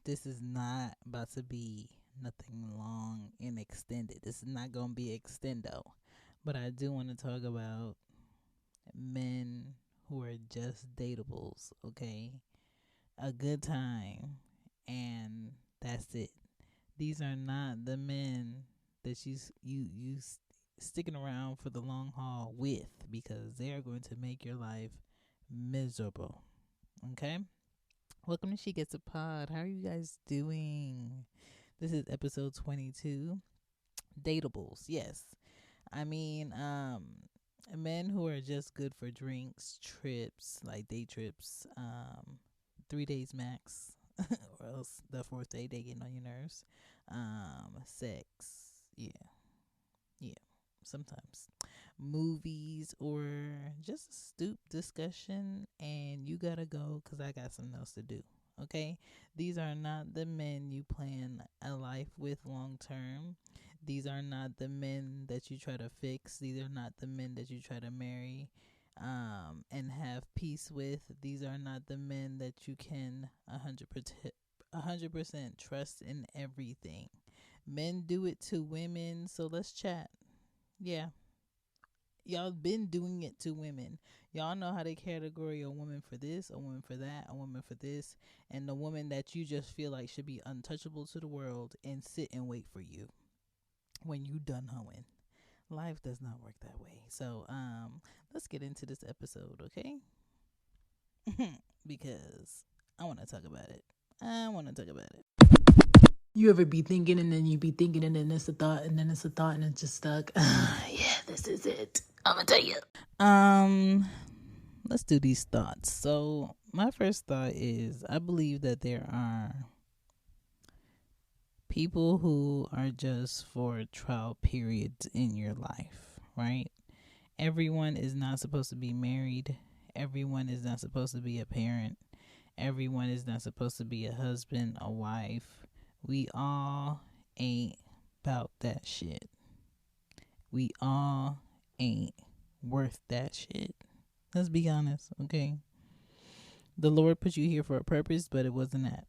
this is not about to be nothing long and extended. This is not going to be extendo. But I do want to talk about men who are just dateables, okay? A good time, and that's it. These are not the men that you sticking around for the long haul with, because they are going to make your life miserable. Okay? Welcome to She Gets a Pod. How are you guys doing? This is episode 22. Dateables, yes. I mean, men who are just good for drinks, trips, like day trips, 3 days max, or else the fourth day they get on your nerves. Sex, yeah, sometimes. Movies, or just a stoop discussion, and you gotta go because I got something else to do. Okay, these are not the men you plan a life with long term. These are not the men that you try to fix. These are not the men that you try to marry and have peace with. These are not the men that you can 100% trust in everything. Men do it to women, so let's chat. Yeah. Y'all been doing it to women. Y'all know how to category a woman for this, a woman for that, a woman for this, and the woman that you just feel like should be untouchable to the world and sit and wait for you when you done hoeing. Life does not work that way. So let's get into this episode, okay? Because I want to talk about it. You ever be thinking and then you be thinking and then it's a thought and then it's a thought and it's just stuck. Yeah, this is it. I'm gonna tell you. Let's do these thoughts. So my first thought is, I believe that there are people who are just for trial periods in your life, right? Everyone is not supposed to be married. Everyone is not supposed to be a parent. Everyone is not supposed to be a husband, a wife. We all ain't about that shit. We all ain't worth that shit. Let's be honest, okay? The Lord put you here for a purpose, but it wasn't that.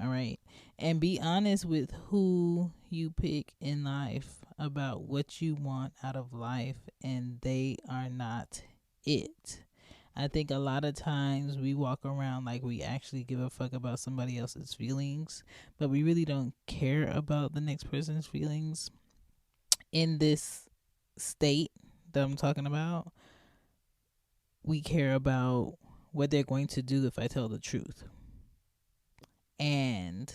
All right? And be honest with who you pick in life about what you want out of life, and they are not it. I think a lot of times we walk around like we actually give a fuck about somebody else's feelings, but we really don't care about the next person's feelings. In this state that I'm talking about, we care about what they're going to do if I tell the truth. And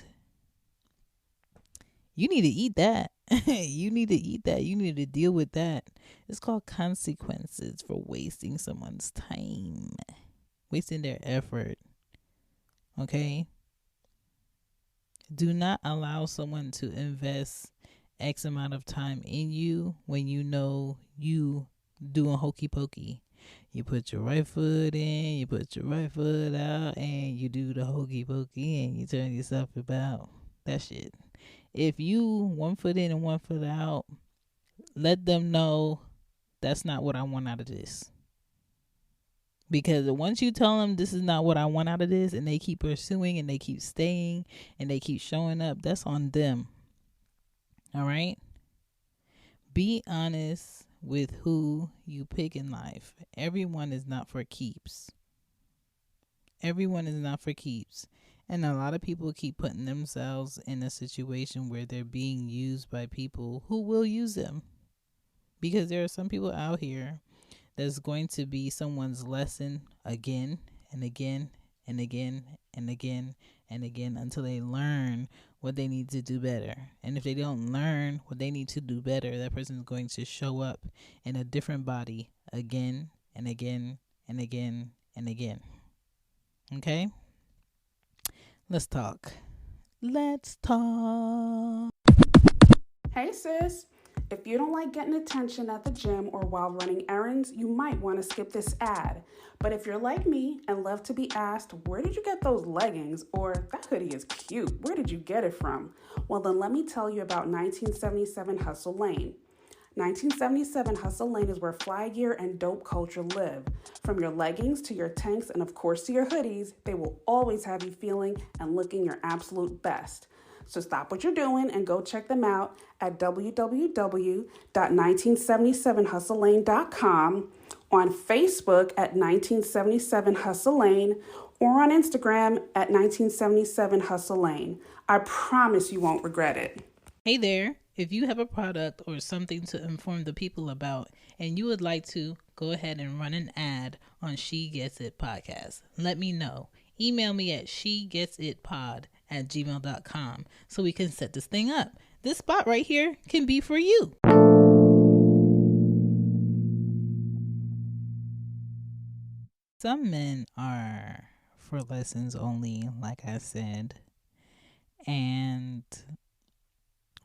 you need to eat that. You need to eat that. You need to deal with that. It's called consequences for wasting someone's time, wasting their effort. Okay? Do not allow someone to invest X amount of time in you when you know you doing hokey pokey. You put your right foot in, you put your right foot out, and you do the hokey pokey, and you turn yourself about. That shit. If you 1 foot in and 1 foot out, let them know that's not what I want out of this. Because once you tell them this is not what I want out of this, and they keep pursuing and they keep staying and they keep showing up, that's on them. All right? Be honest with who you pick in life. Everyone is not for keeps. Everyone is not for keeps. And a lot of people keep putting themselves in a situation where they're being used by people who will use them. Because there are some people out here that's going to be someone's lesson again and again and again and again and again until they learn what they need to do better. And if they don't learn what they need to do better, that person is going to show up in a different body again and again and again and again. Okay? Let's talk. Hey sis, if you don't like getting attention at the gym or while running errands, you might want to skip this ad. But if you're like me and love to be asked, where did you get those leggings? Or that hoodie is cute, where did you get it from? Well then let me tell you about 1977 Hustle Lane. 1977 Hustle Lane is where fly gear and dope culture live. From your leggings to your tanks and of course to your hoodies, they will always have you feeling and looking your absolute best. So stop what you're doing and go check them out at www.1977hustlalane.com, on Facebook at 1977 Hustle Lane, or on Instagram at 1977 Hustle Lane. I promise you won't regret it. Hey there. If you have a product or something to inform the people about and you would like to, go ahead and run an ad on She Gets It Podcast. Let me know. Email me at shegetsit.pod@gmail.com so we can set this thing up. This spot right here can be for you. Some men are for lessons only, like I said, and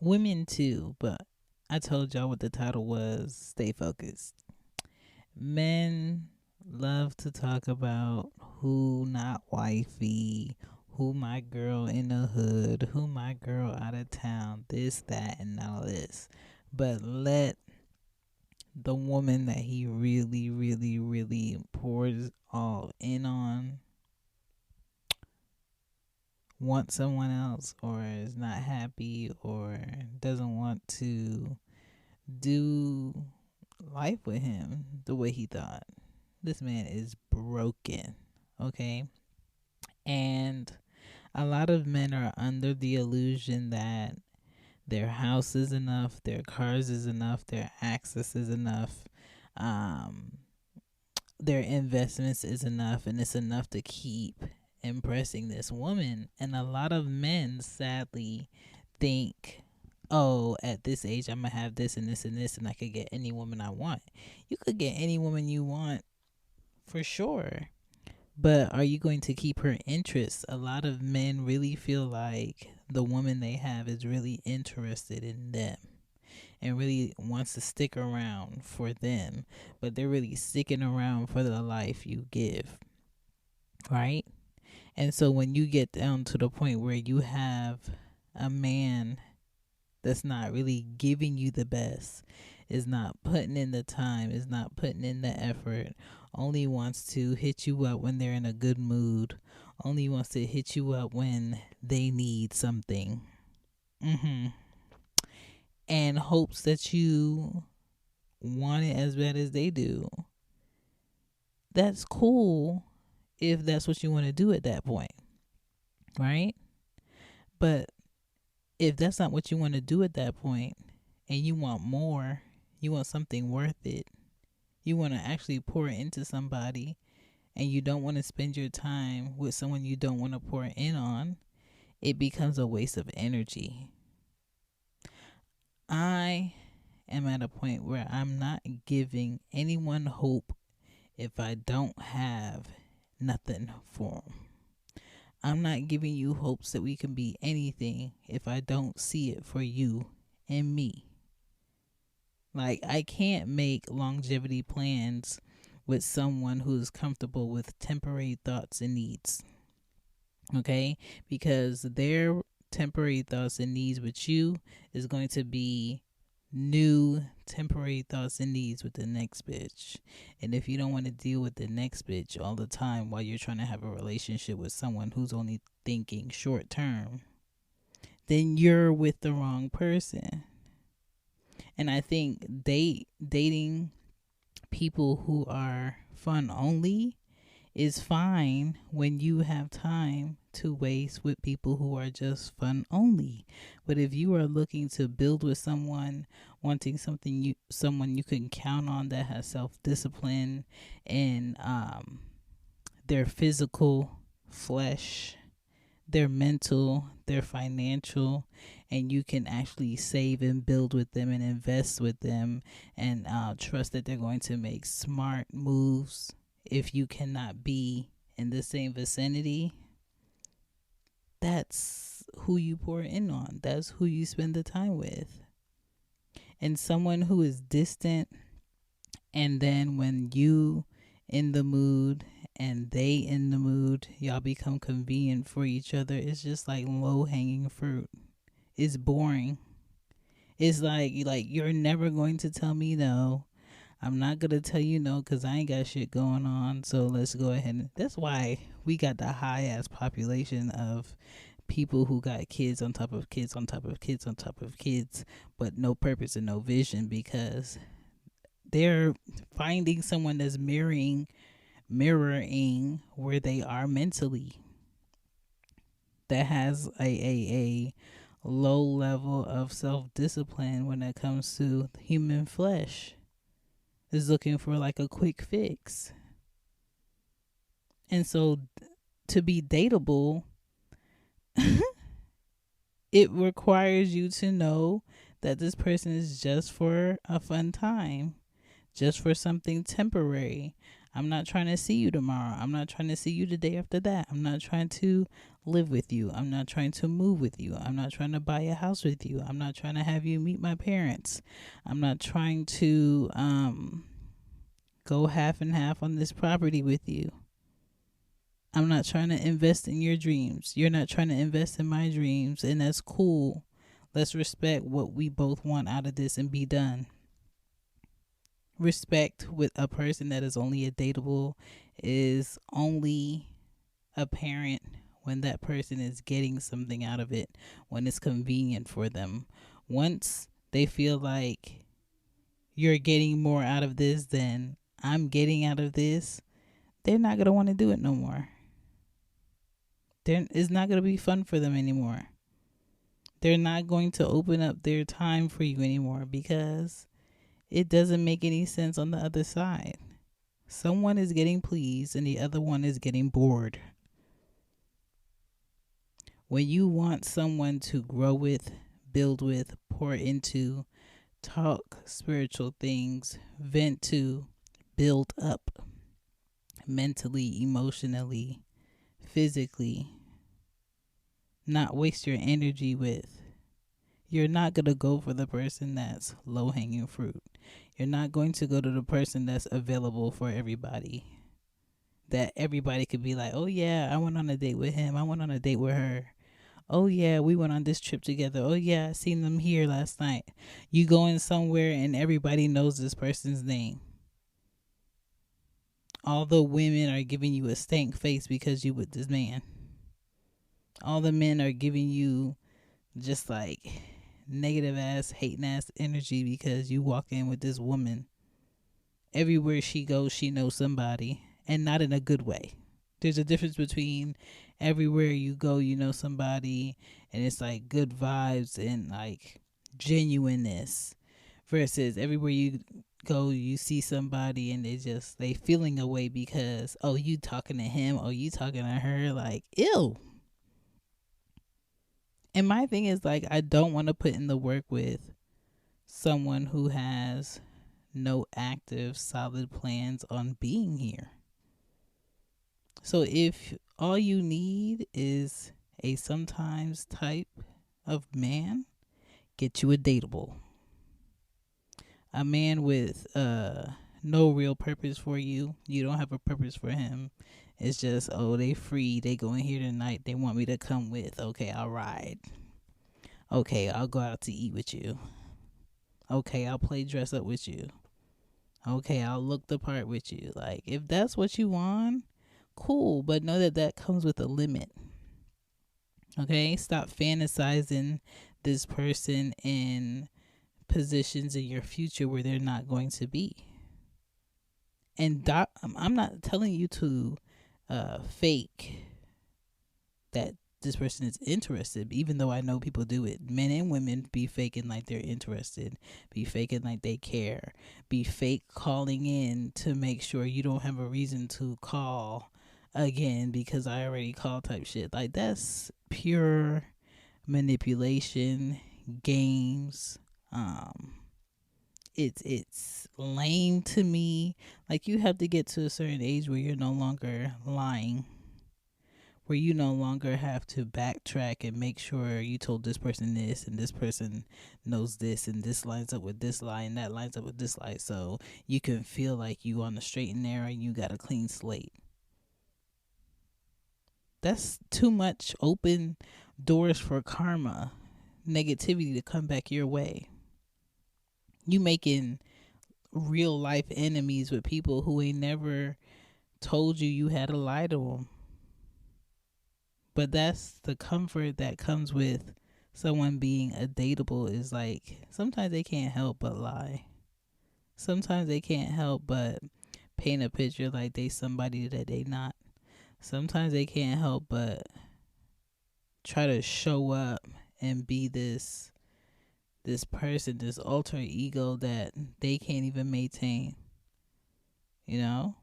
women too, but I told y'all what the title was. Stay focused. Men love to talk about who not wifey, who my girl in the hood, who my girl out of town, this, that, and all this. But let the woman that he really, really, really pours all in on want someone else, or is not happy, or doesn't want to do life with him the way he thought. This man is broken, okay? And a lot of men are under the illusion that their house is enough, their cars is enough, their access is enough, their investments is enough, and it's enough to keep impressing this woman. And a lot of men sadly think, oh, at this age I'm gonna have this and this and this and I could get any woman I want. You could get any woman you want for sure, but are you going to keep her interests? A lot of men really feel like the woman they have is really interested in them and really wants to stick around for them, but they're really sticking around for the life you give, right? And so when you get down to the point where you have a man that's not really giving you the best, is not putting in the time, is not putting in the effort, only wants to hit you up when they're in a good mood, only wants to hit you up when they need something, and hopes that you want it as bad as they do, that's cool if that's what you want to do at that point, right? But if that's not what you want to do at that point, and you want more, you want something worth it, you want to actually pour into somebody, and you don't want to spend your time with someone you don't want to pour in on, it becomes a waste of energy. I am at a point where I'm not giving anyone hope if I don't have nothing for them. I'm not giving you hopes that we can be anything if I don't see it for you and me. Like, I can't make longevity plans with someone who's comfortable with temporary thoughts and needs. Okay? Because their temporary thoughts and needs with you is going to be new temporary thoughts and needs with the next bitch. And if you don't want to deal with the next bitch all the time while you're trying to have a relationship with someone who's only thinking short term, then you're with the wrong person. And I think dating people who are fun only is fine when you have time to waste with people who are just fun only. But if you are looking to build with someone, wanting someone you can count on that has self-discipline and their physical flesh, their mental, their financial, and you can actually save and build with them and invest with them and trust that they're going to make smart moves. If you cannot be in the same vicinity, that's who you pour in on. That's who you spend the time with. And someone who is distant, and then when you in the mood and they in the mood, y'all become convenient for each other. It's just like low-hanging fruit. It's boring. It's like you're never going to tell me no. I'm not gonna tell you no because I ain't got shit going on. So let's go ahead. That's why we got the high ass population of people who got kids on top of kids on top of kids on top of kids, but no purpose and no vision, because they're finding someone that's mirroring where they are mentally, that has a low level of self-discipline when it comes to human flesh, is looking for like a quick fix. And so to be dateable, it requires you to know that this person is just for a fun time, just for something temporary. I'm not trying to see you tomorrow. I'm not trying to see you the day after that. I'm not trying to live with you. I'm not trying to move with you. I'm not trying to buy a house with you. I'm not trying to have you meet my parents. I'm not trying to go half and half on this property with you. I'm not trying to invest in your dreams. You're not trying to invest in my dreams, and that's cool. Let's respect what we both want out of this and be done. Respect with a person that is only a dateable is only apparent when that person is getting something out of it, when it's convenient for them. Once they feel like you're getting more out of this than I'm getting out of this, they're not going to want to do it no more. It's not going to be fun for them anymore. They're not going to open up their time for you anymore because it doesn't make any sense on the other side. Someone is getting pleased and the other one is getting bored. When you want someone to grow with, build with, pour into, talk spiritual things, vent to, build up mentally, emotionally, physically, not waste your energy with, you're not going to go for the person that's low-hanging fruit. You're not going to go to the person that's available for everybody, that everybody could be like, oh yeah, I went on a date with him, I went on a date with her, oh yeah, we went on this trip together, oh yeah, I seen them here last night. You going somewhere and everybody knows this person's name. All the women are giving you a stank face because you with this man. All the men are giving you just like negative ass, hating ass energy because you walk in with this woman. Everywhere she goes, she knows somebody, and not in a good way. There's a difference between everywhere you go, you know somebody, and it's like good vibes and like genuineness, versus everywhere you go, you see somebody and they feeling away because, oh, you talking to him, oh, you talking to her, like, ew. And my thing is, like, I don't want to put in the work with someone who has no active, solid plans on being here. So if all you need is a sometimes type of man, get you a dateable. A man with no real purpose for you. You don't have a purpose for him. It's just, oh, they free. They going here tonight. They want me to come with. Okay, I'll ride. Okay, I'll go out to eat with you. Okay, I'll play dress up with you. Okay, I'll look the part with you. Like, if that's what you want, cool. But know that that comes with a limit. Okay, stop fantasizing this person in positions in your future where they're not going to be. And I'm not telling you to fake that this person is interested, even though I know people do it. Men and women be faking like they're interested, be faking like they care, be fake calling in to make sure you don't have a reason to call again because I already called type shit. Like, that's pure manipulation, games. It's lame to me. Like, you have to get to a certain age where you're no longer lying, where you no longer have to backtrack and make sure you told this person this and this person knows this and this lines up with this lie and that lines up with this lie, so you can feel like you on the straight and narrow and you got a clean slate. That's too much open doors for karma, negativity to come back your way. You making real life enemies with people who ain't never told you had to lie to them. But that's the comfort that comes with someone being a dateable, is like sometimes they can't help but lie. Sometimes they can't help but paint a picture like they somebody that they not. Sometimes they can't help but try to show up and be this person, this alter ego that they can't even maintain. You know?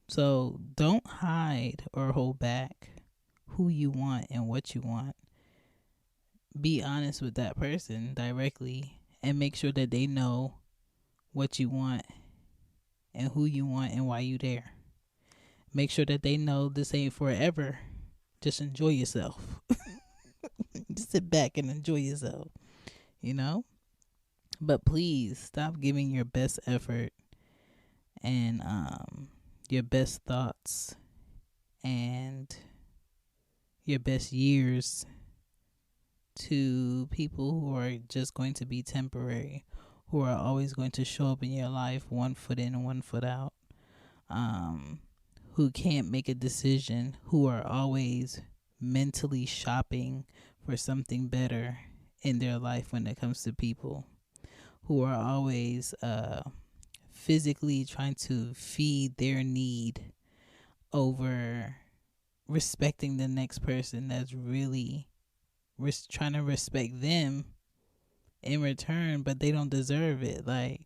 So don't hide or hold back who you want and what you want. Be honest with that person directly and make sure that they know what you want and who you want and why you there. Make sure that they know this ain't forever. Just enjoy yourself. Just sit back and enjoy yourself, you know? But please stop giving your best effort and your best thoughts and your best years to people who are just going to be temporary, who are always going to show up in your life one foot in and one foot out, who can't make a decision, who are always mentally shopping for something better in their life when it comes to people, who are always physically trying to feed their need over respecting the next person that's really trying to respect them in return, but they don't deserve it. Like,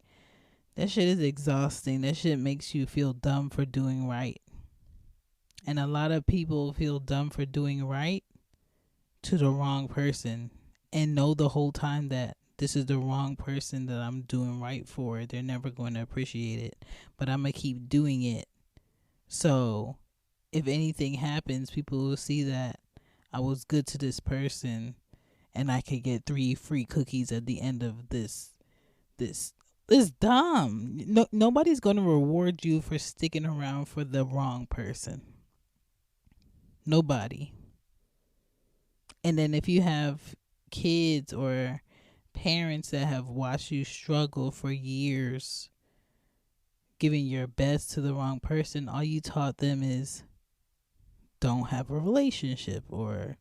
that shit is exhausting. That shit makes you feel dumb for doing right. And a lot of people feel dumb for doing right to the wrong person and know the whole time that this is the wrong person that I'm doing right for. They're never going to appreciate it, but I'm going to keep doing it. So if anything happens, people will see that I was good to this person and I could get 3 free cookies at the end of this. It's dumb. Nobody's going to reward you for sticking around for the wrong person. Nobody. And then if you have kids or parents that have watched you struggle for years, giving your best to the wrong person, all you taught them is don't have a relationship, or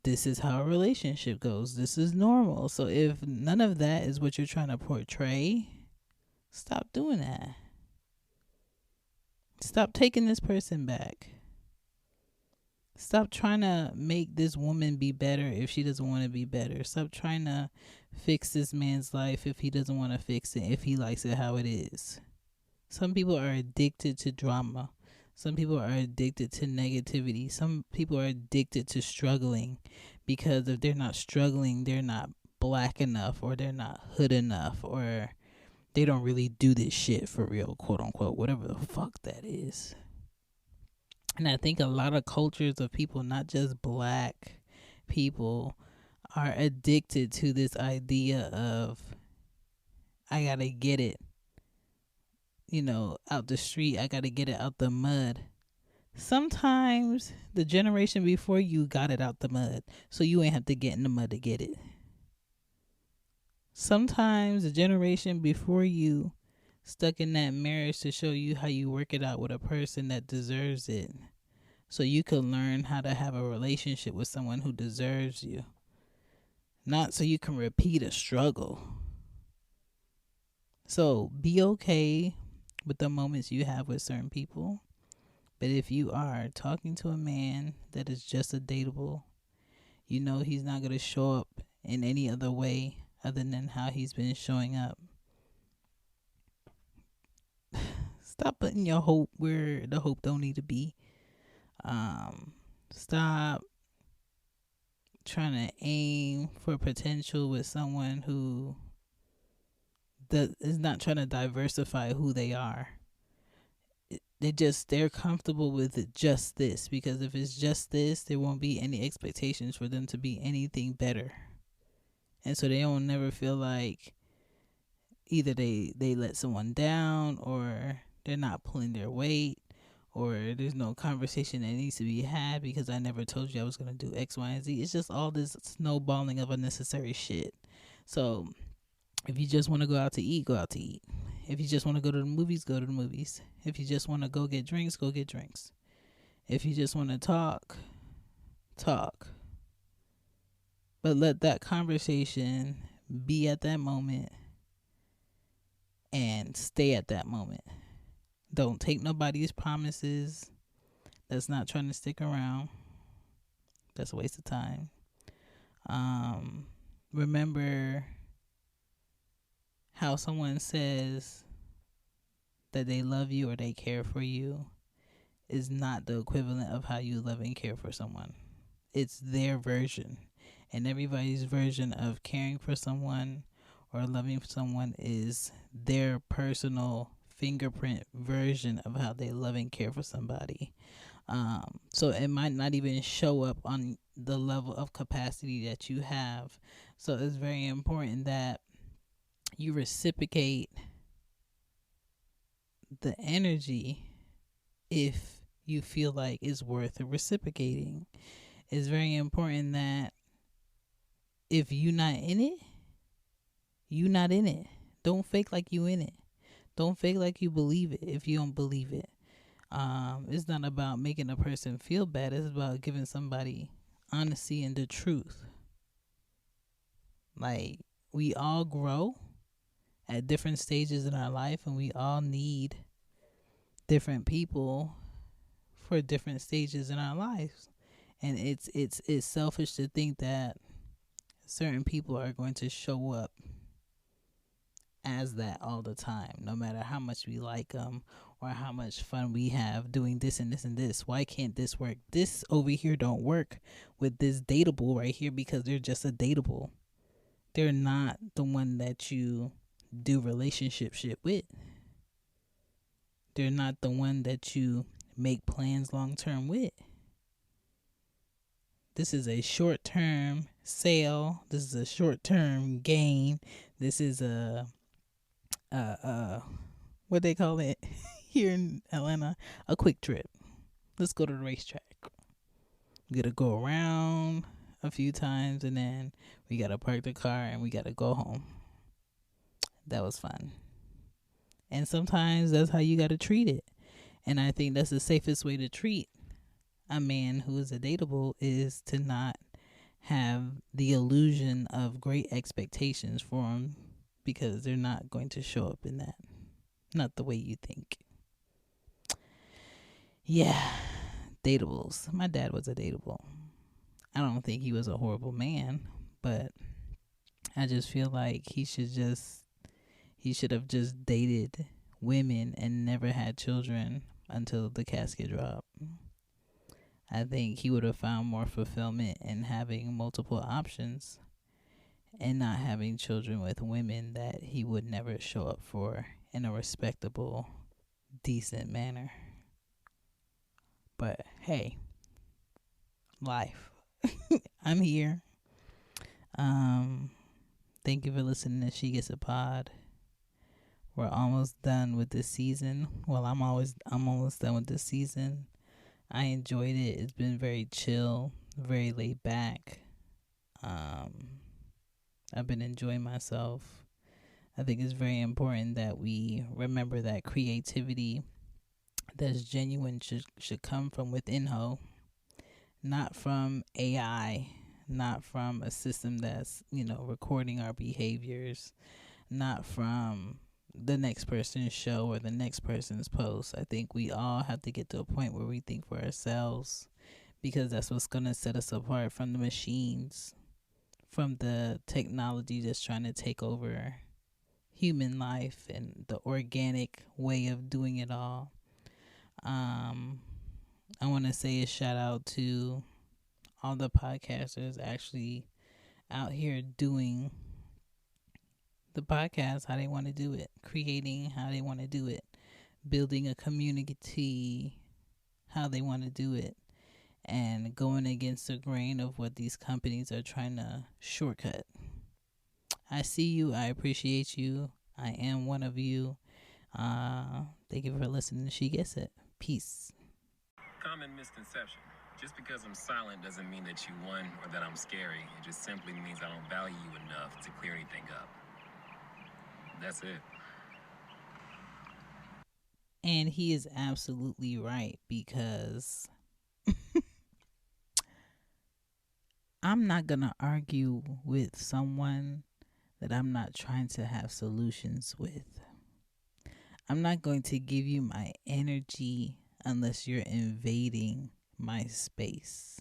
this is how a relationship goes. This is normal. So if none of that is what you're trying to portray, stop doing that. Stop taking this person back. Stop trying to make this woman be better if she doesn't want to be better. Stop trying to fix this man's life if he doesn't want to fix it, if he likes it how it is. Some people are addicted to drama. Some people are addicted to negativity. Some people are addicted to struggling because if they're not struggling, they're not black enough, or they're not hood enough, or they don't really do this shit for real, quote unquote, whatever the fuck that is. And I think a lot of cultures of people, not just black people, are addicted to this idea of, I gotta get it, out the street. I gotta get it out the mud. Sometimes the generation before you got it out the mud, so you ain't have to get in the mud to get it. Sometimes the generation before you stuck in that marriage to show you how you work it out with a person that deserves it, so you can learn how to have a relationship with someone who deserves you, not so you can repeat a struggle. So be okay with the moments you have with certain people, but if you are talking to a man that is just a dateable, he's not going to show up in any other way other than how he's been showing up. Stop putting your hope where the hope don't need to be. Stop trying to aim for potential with someone who is not trying to diversify who they are. They're comfortable with it, just this, because if it's just this, there won't be any expectations for them to be anything better. And so they don't never feel like either they let someone down, or they're not pulling their weight, or there's no conversation that needs to be had because I never told you I was going to do X, Y, and Z. It's just all this snowballing of unnecessary shit. So If you just want to go out to eat, go out to eat. If you just want to go to the movies, go to the movies. If you just want to go get drinks, go get drinks. If you just want to talk, talk. But let that conversation be at that moment and stay at that moment. Don't take nobody's promises. That's not trying to stick around. That's a waste of time. Remember how someone says that they love you or they care for you is not the equivalent of how you love and care for someone. It's their version. And everybody's version of caring for someone or loving someone is their personal fingerprint version of how they love and care for somebody. So it might not even show up on the level of capacity that you have. So it's very important that you reciprocate the energy if you feel like it's worth reciprocating. It's very important that if you're not in it, you not in it. Don't fake like you in it. Don't fake like you believe it if you don't believe it. It's not about making a person feel bad. It's about giving somebody honesty and the truth. Like, we all grow at different stages in our life, and we all need different people for different stages in our lives. And it's selfish to think that certain people are going to show up as that all the time, no matter how much we like them or how much fun we have doing this and this and this. Why can't this work? This over here don't work with this dateable right here because they're just a dateable. They're not the one that you do relationship shit with. They're not the one that you make plans long term with. This is a short term sale. This is a short term gain. This is a what they call it here in Atlanta, a quick trip. Let's go to the racetrack. We gotta go around a few times and then we gotta park the car and we gotta go home. That was fun. And sometimes that's how you gotta treat it. And I think that's the safest way to treat a man who is a dateable is to not have the illusion of great expectations for him, because they're not going to show up in that. Not the way you think. Yeah, dateables. My dad was a dateable. I don't think he was a horrible man, but I just feel like he should have just dated women and never had children until the casket dropped. I think he would have found more fulfillment in having multiple options and not having children with women that he would never show up for in a respectable, decent manner. But hey, life. I'm here. Thank you for listening to She Gets a Pod. We're almost done with this season. Well, I'm almost done with this season. I enjoyed it. It's been very chill, very laid back. I've been enjoying myself. I think it's very important that we remember that creativity that's genuine should come from within ho, not from AI, not from a system that's, recording our behaviors, not from the next person's show or the next person's post. I think we all have to get to a point where we think for ourselves, because that's what's going to set us apart from the machines, from the technology that's trying to take over human life and the organic way of doing it all. I want to say a shout out to all the podcasters actually out here doing the podcast how they want to do it, creating how they want to do it, building a community how they want to do it, and going against the grain of what these companies are trying to shortcut. I see you. I appreciate you. I am one of you. Thank you for listening. She Gets It. Peace. Common misconception. Just because I'm silent doesn't mean that you won or that I'm scary. It just simply means I don't value you enough to clear anything up. That's it. And he is absolutely right, because I'm not going to argue with someone that I'm not trying to have solutions with. I'm not going to give you my energy unless you're invading my space.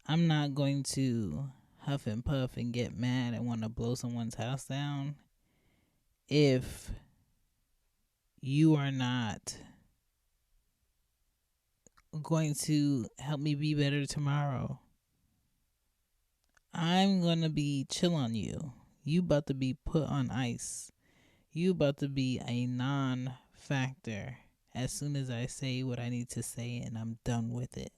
I'm not going to huff and puff and get mad and want to blow someone's house down if you are not going to help me be better tomorrow. I'm going to be chill on you. You about to be put on ice. You about to be a non-factor as soon as I say what I need to say and I'm done with it.